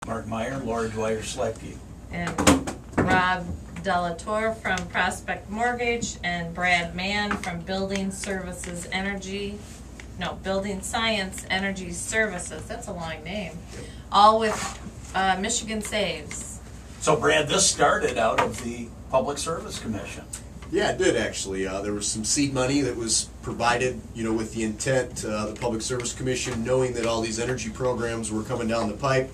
Mark Meyer, Laura Dwyer-Slepke. And Rob Delatour from Prospect Mortgage, and Brad Mann from Building Science Energy Services. That's a long name. All with Michigan Saves. So Brad, this started out of the Public Service Commission. Yeah, it did actually. There was some seed money that was provided, with the intent, the Public Service Commission, knowing that all these energy programs were coming down the pipe,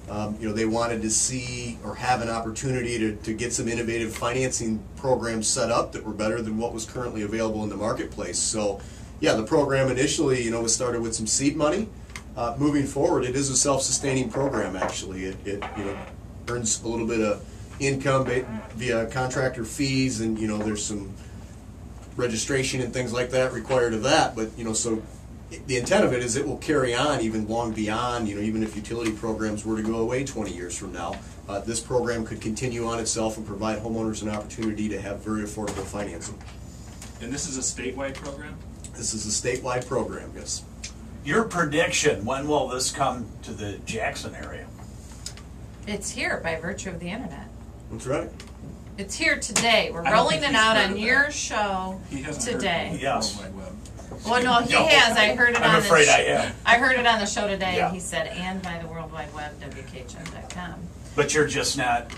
they wanted to see or have an opportunity to get some innovative financing programs set up that were better than what was currently available in the marketplace. So, yeah, the program initially, was started with some seed money. Moving forward, it is a self-sustaining program. Actually, it earns a little bit of income via contractor fees, and there's some registration and things like that required of that. But so the intent of it is it will carry on even long beyond, even if utility programs were to go away 20 years from now. This program could continue on itself and provide homeowners an opportunity to have very affordable financing. And this is a statewide program? This is a statewide program, yes. Your prediction, when will this come to the Jackson area? It's here by virtue of the internet. That's right. It's here today. We're I don't rolling think it he's out heard on of your that. show He hasn't today. heard of Yes. the World Wide Web. Well, no, he has. I heard it I'm on afraid the I am. I heard it on the show today. Yeah. He said, and by the World Wide Web, WKHM.com. But you're just not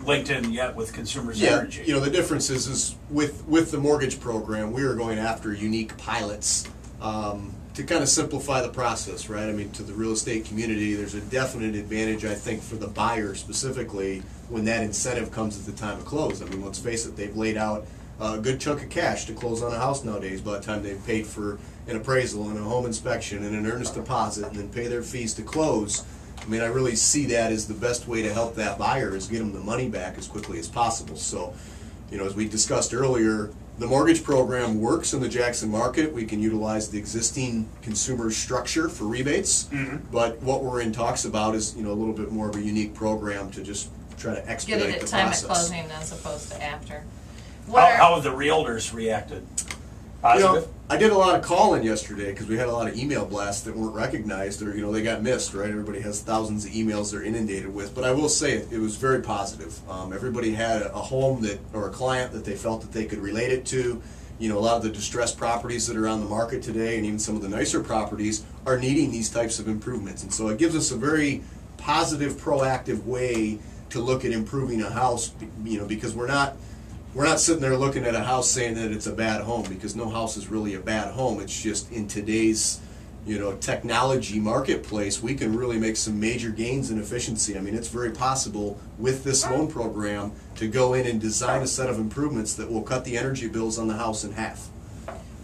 linked in yet with Consumers Energy. The difference is with the mortgage program, we are going after unique pilots to kind of simplify the process, right? I mean, to the real estate community, there's a definite advantage, I think, for the buyer specifically when that incentive comes at the time of close. I mean, let's face it, they've laid out a good chunk of cash to close on a house nowadays by the time they've paid for an appraisal and a home inspection and an earnest deposit and then pay their fees to close. I mean, I really see that as the best way to help that buyer is get them the money back as quickly as possible. So, as we discussed earlier, the mortgage program works in the Jackson market. We can utilize the existing consumer structure for rebates, but what we're in talks about is, a little bit more of a unique program to just try to expedite Get it the at time process. at closing as opposed to after. How have the realtors reacted? Positive? I did a lot of calling yesterday because we had a lot of email blasts that weren't recognized or, they got missed, right? Everybody has thousands of emails they're inundated with. But I will say it was very positive. Everybody had a home or a client that they felt that they could relate it to. A lot of the distressed properties that are on the market today and even some of the nicer properties are needing these types of improvements. And so it gives us a very positive, proactive way to look at improving a house, because we're not sitting there looking at a house saying that it's a bad home, because no house is really a bad home. It's just in today's, technology marketplace, we can really make some major gains in efficiency. I mean, it's very possible with this loan program to go in and design a set of improvements that will cut the energy bills on the house in half.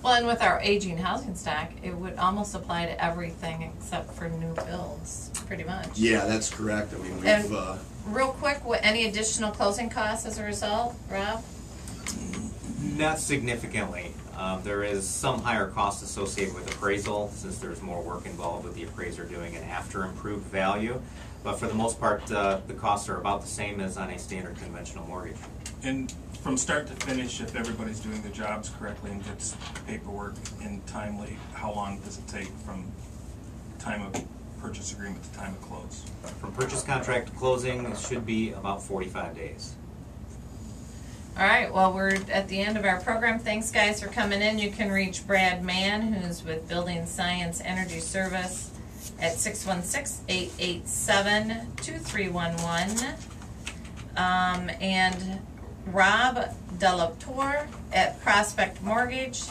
Well, and with our aging housing stock, it would almost apply to everything except for new builds, pretty much. Yeah, that's correct. I mean, And we've... real quick, any additional closing costs as a result, Rob? Not significantly. There is some higher cost associated with appraisal, since there's more work involved with the appraiser doing an after improved value. But for the most part, the costs are about the same as on a standard conventional mortgage. And from start to finish, if everybody's doing their jobs correctly and gets paperwork in timely, how long does it take from time of purchase agreement to time of close? From purchase contract to closing, it should be about 45 days. All right, well, we're at the end of our program. Thanks, guys, for coming in. You can reach Brad Mann, who's with Building Science Energy Service, at 616-887-2311. And Rob Delatour at Prospect Mortgage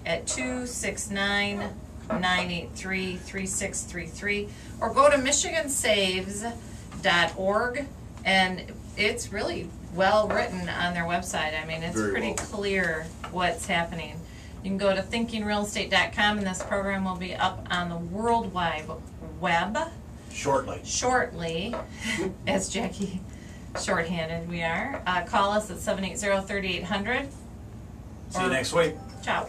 at 269-983-3633. Or go to michigansaves.org, and it's really well written on their website. I mean, it's Very pretty well. Clear what's happening. You can go to thinkingrealestate.com, and this program will be up on the World Wide Web shortly, as Jackie shorthanded we are. Call us at 780-3800. See you next week. Ciao.